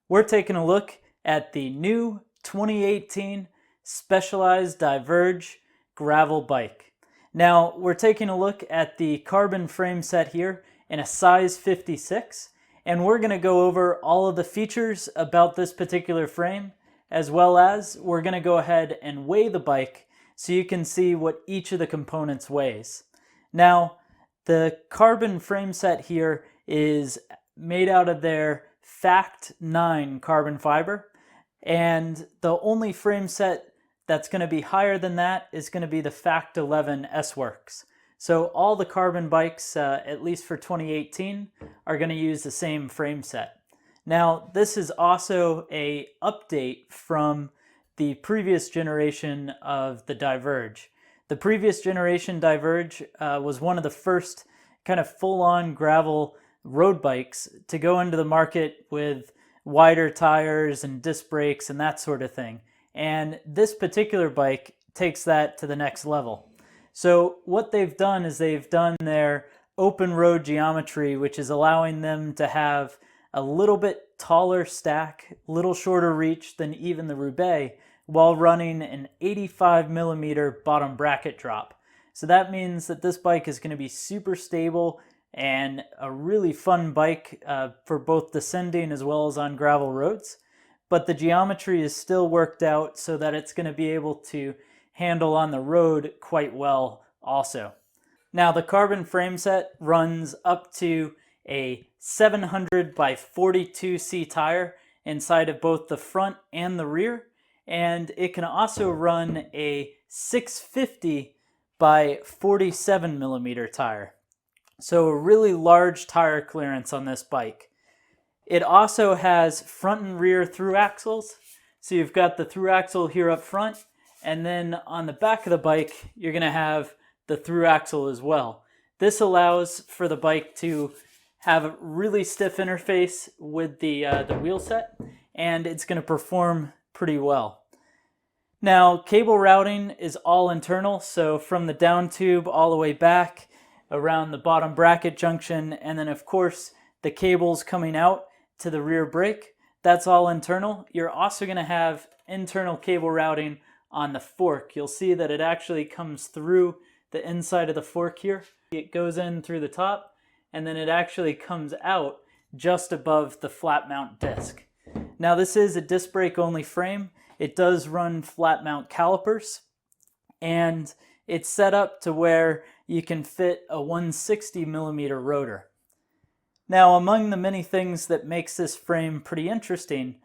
We're taking a look at the new 2018 Specialized Diverge gravel bike. Now, we're taking a look at the carbon frame set here in a size 56, and we're going to go over all of the features about this particular frame, as well as we're going to go ahead and weigh the bike so you can see what each of the components weighs. Now, the carbon frame set here is made out of their Fact 9 carbon fiber, and the only frame set that's going to be higher than that is going to be the Fact 11 S-Works. So all the carbon bikes, at least for 2018, are going to use the same frame set. Now, this is also an update from the previous generation of the Diverge. The previous generation Diverge was one of the first kind of full-on gravel road bikes to go into the market with wider tires and disc brakes and that sort of thing. And this particular bike takes that to the next level. So what they've done is they've done their open road geometry, which is allowing them to have a little bit taller stack, little shorter reach than even the Roubaix, while running an 85 millimeter bottom bracket drop. So that means that this bike is going to be super stable and a really fun bike for both descending as well as on gravel roads. But the geometry is still worked out so that it's going to be able to handle on the road quite well also. Now, the carbon frame set runs up to a 700 by 42C tire inside of both the front and the rear, and it can also run a 650 by 47 millimeter tire. So a really large tire clearance on this bike. It also has front and rear through axles. So you've got the through axle here up front, and then on the back of the bike, you're going to have the through axle as well. This allows for the bike to have a really stiff interface with the wheel set, and it's going to perform pretty well. Now, cable routing is all internal, so from the down tube all the way back, around the bottom bracket junction, and then of course the cables coming out to the rear brake, that's all internal. You're also going to have internal cable routing on the fork. You'll see that it actually comes through the inside of the fork here. It goes in through the top, and then it actually comes out just above the flat mount disc. Now, this is a disc brake only frame. It does run flat mount calipers, and it's set up to where you can fit a 160 millimeter rotor. Now, among the many things that makes this frame pretty interesting,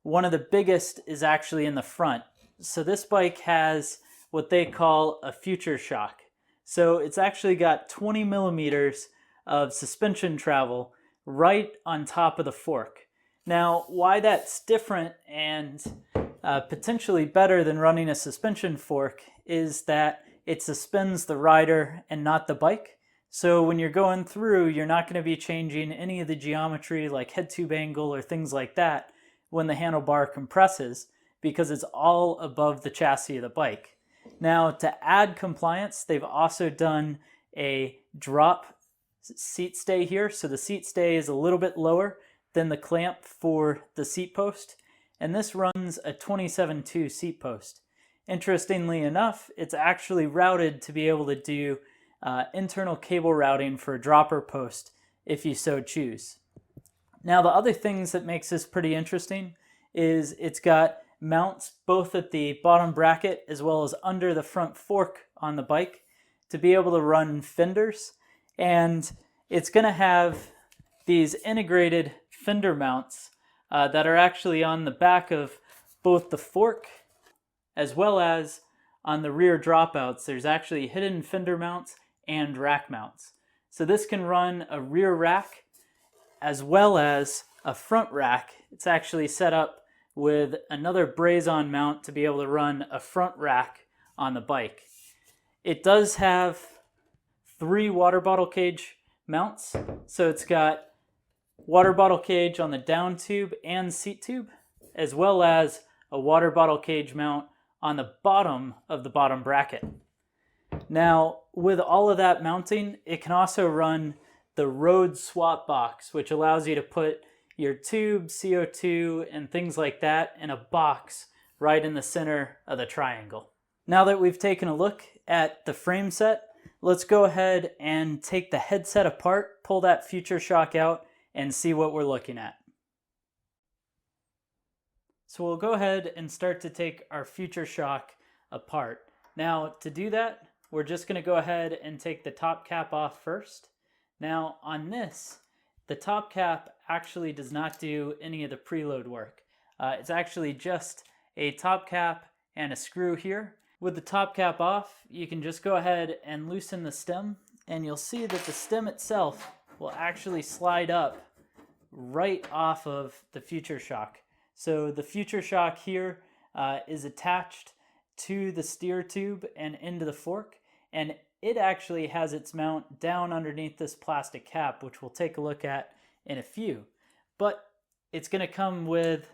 one of the biggest is actually in the front. So this bike has what they call a future shock. So it's actually got 20 millimeters of suspension travel right on top of the fork. Now, why that's different and potentially better than running a suspension fork is that it suspends the rider and not the bike. So when you're going through, you're not going to be changing any of the geometry like head tube angle or things like that when the handlebar compresses, because it's all above the chassis of the bike. Now, to add compliance, they've also done a drop seat stay here. So the seat stay is a little bit lower than the clamp for the seat post, and this runs a 27.2 seat post. Interestingly enough, it's actually routed to be able to do internal cable routing for a dropper post if you so choose. Now, the other things that makes this pretty interesting is it's got mounts both at the bottom bracket as well as under the front fork on the bike to be able to run fenders, and it's going to have these integrated fender mounts that are actually on the back of both the fork as well as on the rear dropouts. There's actually hidden fender mounts and rack mounts. So this can run a rear rack as well as a front rack. It's actually set up with another braze-on mount to be able to run a front rack on the bike. It does have 3 water bottle cage mounts. So it's got water bottle cage on the down tube and seat tube, as well as a water bottle cage mount on the bottom of the bottom bracket. Now, with all of that mounting, it can also run the road swap box, which allows you to put your tube, CO2, and things like that in a box right in the center of the triangle. Now that we've taken a look at the frame set, let's go ahead and take the headset apart, pull that future shock out, and see what we're looking at. So we'll go ahead and start to take our future shock apart. Now to do that, we're just going to go ahead and take the top cap off first. Now on this, the top cap actually does not do any of the preload work. It's actually just a top cap and a screw here. With the top cap off, you can just go ahead and loosen the stem, and you'll see that the stem itself will actually slide up right off of the future shock. So the future shock here is attached to the steer tube and into the fork, and it actually has its mount down underneath this plastic cap, which we'll take a look at in a few. But it's going to come with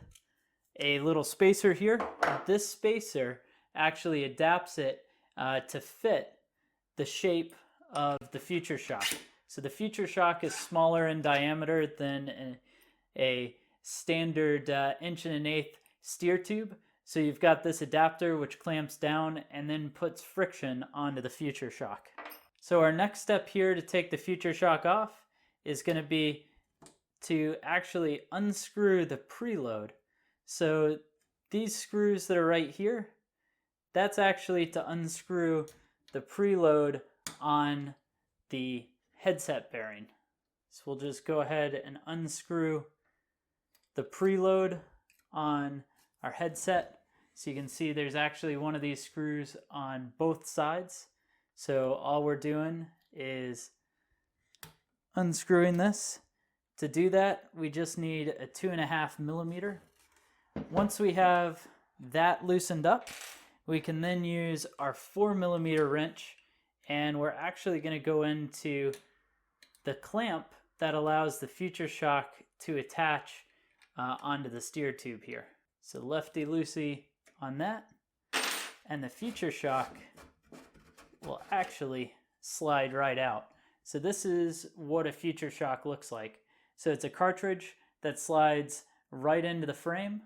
a little spacer here. This spacer actually adapts it to fit the shape of the future shock. So the future shock is smaller in diameter than a standard 1.1 inch steer tube. So you've got this adapter which clamps down and then puts friction onto the future shock. So our next step here to take the future shock off is going to be to actually unscrew the preload. So these screws that are right here, that's actually to unscrew the preload on the headset bearing. So we'll just go ahead and unscrew the preload on our headset. So you can see there's actually one of these screws on both sides. So all we're doing is unscrewing this. To do that, we just need a 2.5 millimeter. Once we have that loosened up, we can then use our 4 millimeter wrench, and we're actually going to go into the clamp that allows the future shock to attach onto the steer tube here. So lefty loosey on that, and the future shock will actually slide right out. So this is what a future shock looks like. So it's a cartridge that slides right into the frame.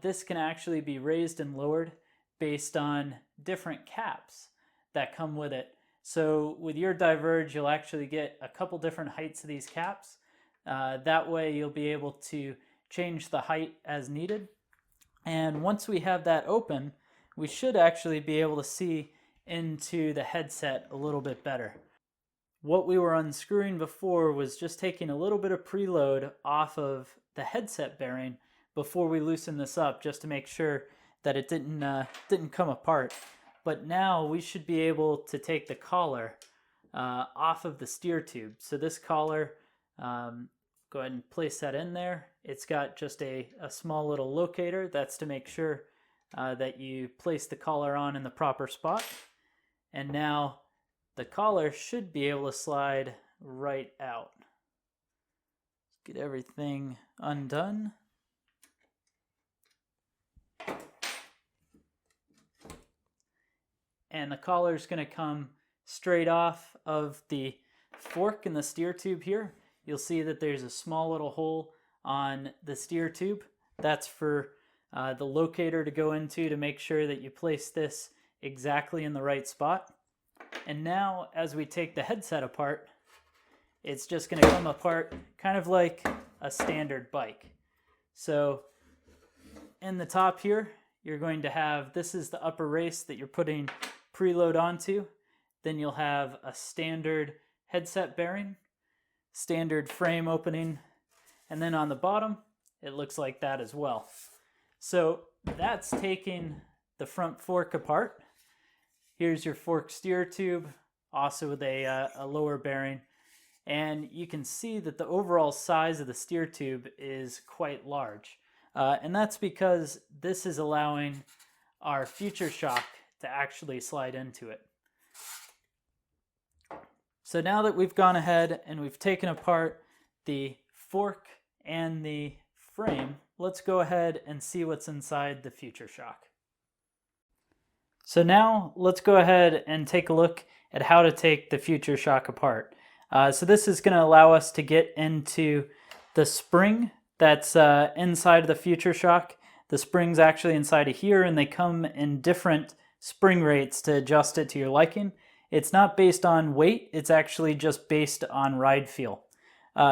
This can actually be raised and lowered based on different caps that come with it. So with your Diverge, you'll actually get a couple different heights of these caps. That way you'll be able to change the height as needed. And once we have that open, we should actually be able to see into the headset a little bit better. What we were unscrewing before was just taking a little bit of preload off of the headset bearing before we loosen this up, just to make sure that it didn't come apart. But now we should be able to take the collar off of the steer tube. So this collar, go ahead and place that in there. It's got just a small little locator. That's to make sure that you place the collar on in the proper spot. And now the collar should be able to slide right out. Get everything undone. And the collar is going to come straight off of the fork in the steer tube here. You'll see that there's a small little hole on the steer tube. That's for the locator to go into to make sure that you place this exactly in the right spot. And now as we take the headset apart, it's just going to come apart kind of like a standard bike. So in the top here, you're going to have, this is the upper race that you're putting preload onto. Then you'll have a standard headset bearing, standard frame opening, and then on the bottom, it looks like that as well. So that's taking the front fork apart. Here's your fork steer tube, also with a lower bearing. And you can see that the overall size of the steer tube is quite large. And that's because this is allowing our future shock to actually slide into it. So now that we've gone ahead and we've taken apart the fork and the frame, let's go ahead and see what's inside the future shock. So now let's go ahead and take a look at how to take the future shock apart. So this is going to allow us to get into the spring that's inside of the Future Shock. The spring's actually inside of here, and they come in different spring rates to adjust it to your liking. It's not based on weight, it's actually just based on ride feel.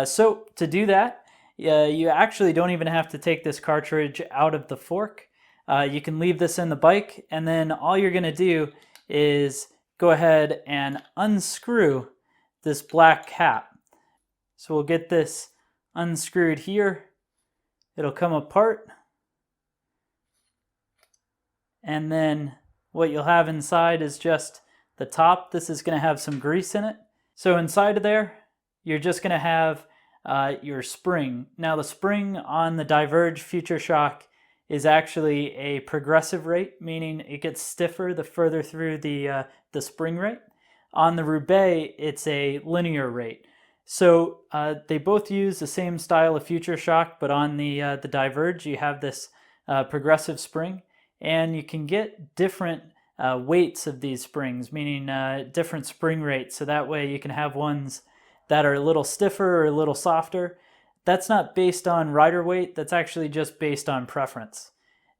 So to do that, you actually don't even have to take this cartridge out of the fork. You can leave this in the bike, and then all you're going to do is go ahead and unscrew this black cap. So we'll get this unscrewed here. It'll come apart. And then what you'll have inside is just the top. This is going to have some grease in it. So inside of there, you're just going to have your spring. Now the spring on the Diverge Future Shock is actually a progressive rate, meaning it gets stiffer the further through the spring rate. On the Roubaix, it's a linear rate. So they both use the same style of Future Shock, but on the Diverge, you have this progressive spring, and you can get different weights of these springs, meaning different spring rates. So that way you can have ones that are a little stiffer or a little softer. That's not based on rider weight, that's actually just based on preference.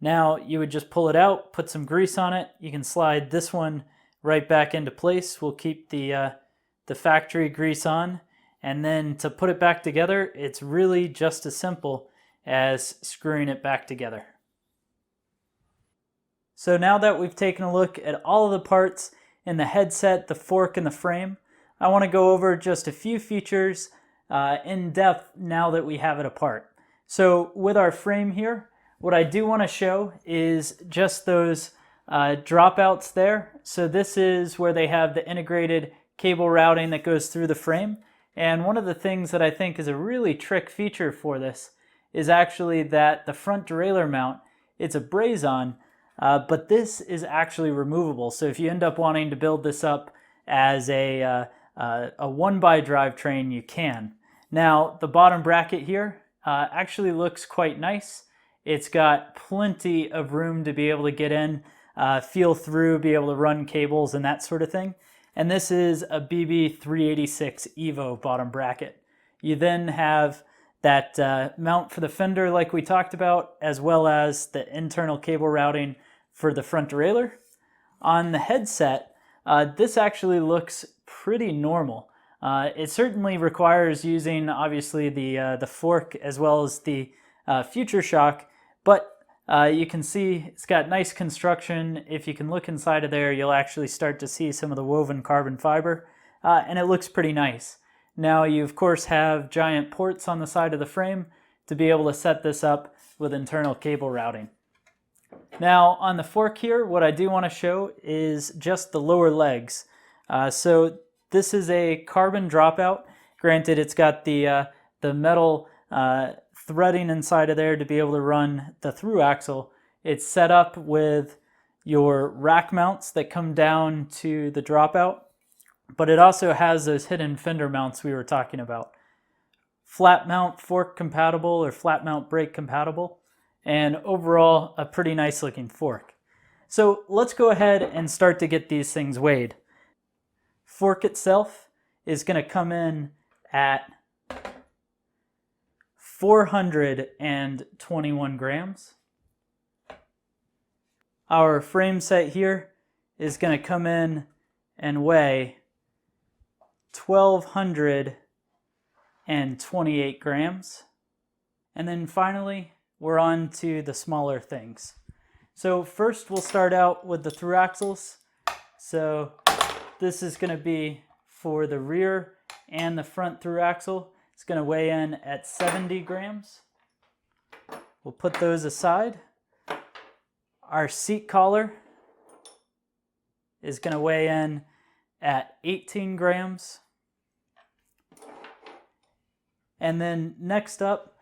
Now you would just pull it out, put some grease on it. You can slide this one right back into place. We'll keep the factory grease on. And then to put it back together, it's really just as simple as screwing it back together. So now that we've taken a look at all of the parts in the headset, the fork, and the frame, I want to go over just a few features in depth now that we have it apart. So with our frame here, what I do want to show is just those dropouts there. So this is where they have the integrated cable routing that goes through the frame. And one of the things that I think is a really trick feature for this is actually that the front derailleur mount, it's a braze-on, but this is actually removable. So if you end up wanting to build this up as a one-by drivetrain, you can. Now, the bottom bracket here actually looks quite nice. It's got plenty of room to be able to get in, feel through, be able to run cables and that sort of thing. And this is a BB386 Evo bottom bracket. You then have that mount for the fender like we talked about, as well as the internal cable routing for the front derailleur. On the headset, this actually looks pretty normal. It certainly requires using, obviously, the fork as well as the Future Shock, but you can see it's got nice construction. If you can look inside of there, you'll actually start to see some of the woven carbon fiber, and it looks pretty nice. Now you, of course, have giant ports on the side of the frame to be able to set this up with internal cable routing. Now on the fork here, what I do want to show is just the lower legs. So this is a carbon dropout. Granted, it's got the metal threading inside of there to be able to run the through axle. It's set up with your rack mounts that come down to the dropout, but it also has those hidden fender mounts we were talking about. Flat mount fork compatible or flat mount brake compatible, and overall a pretty nice looking fork. So let's go ahead and start to get these things weighed. Fork itself is going to come in at 421 grams. Our frame set here is going to come in and weigh 1,228 grams. And then finally, we're on to the smaller things. So first we'll start out with the through axles. So this is going to be for the rear and the front through axle. It's going to weigh in at 70 grams. We'll put those aside. Our seat collar is going to weigh in at 18 grams. And then next up,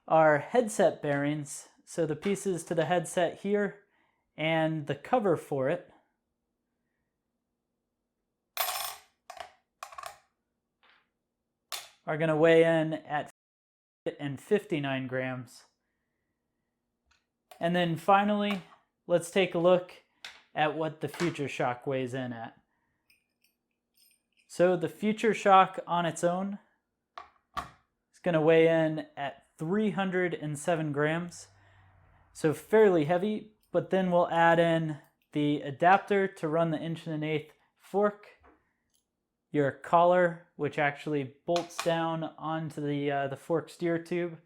our headset bearings. So the pieces to the headset here and the cover for it are going to weigh in at 59 grams. And then finally, let's take a look at what the Future Shock weighs in at. So the Future Shock on its own is going to weigh in at 307 grams. So fairly heavy, but then we'll add in the adapter to run the 1 1/8" fork, your collar, which actually bolts down onto the fork steer tube,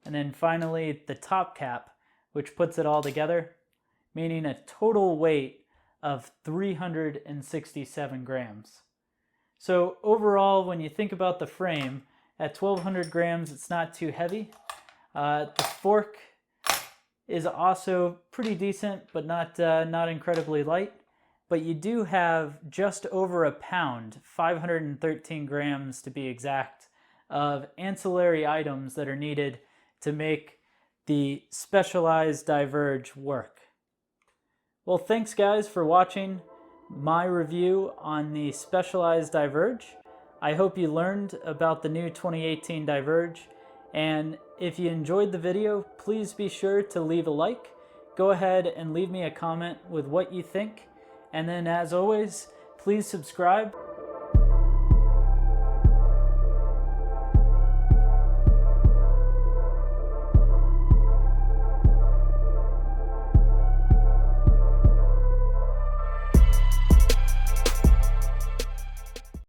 and then finally the top cap, which puts it all together, meaning a total weight of 367 grams. So overall, when you think about the frame, at 1,200 grams, it's not too heavy. The fork is also pretty decent, but not incredibly light. But you do have just over a pound, 513 grams to be exact, of ancillary items that are needed to make the Specialized Diverge work. Well, thanks guys for watching my review on the Specialized Diverge. I hope you learned about the new 2018 Diverge, and if you enjoyed the video, please be sure to leave a like. Go ahead and leave me a comment with what you think, and then as always, please subscribe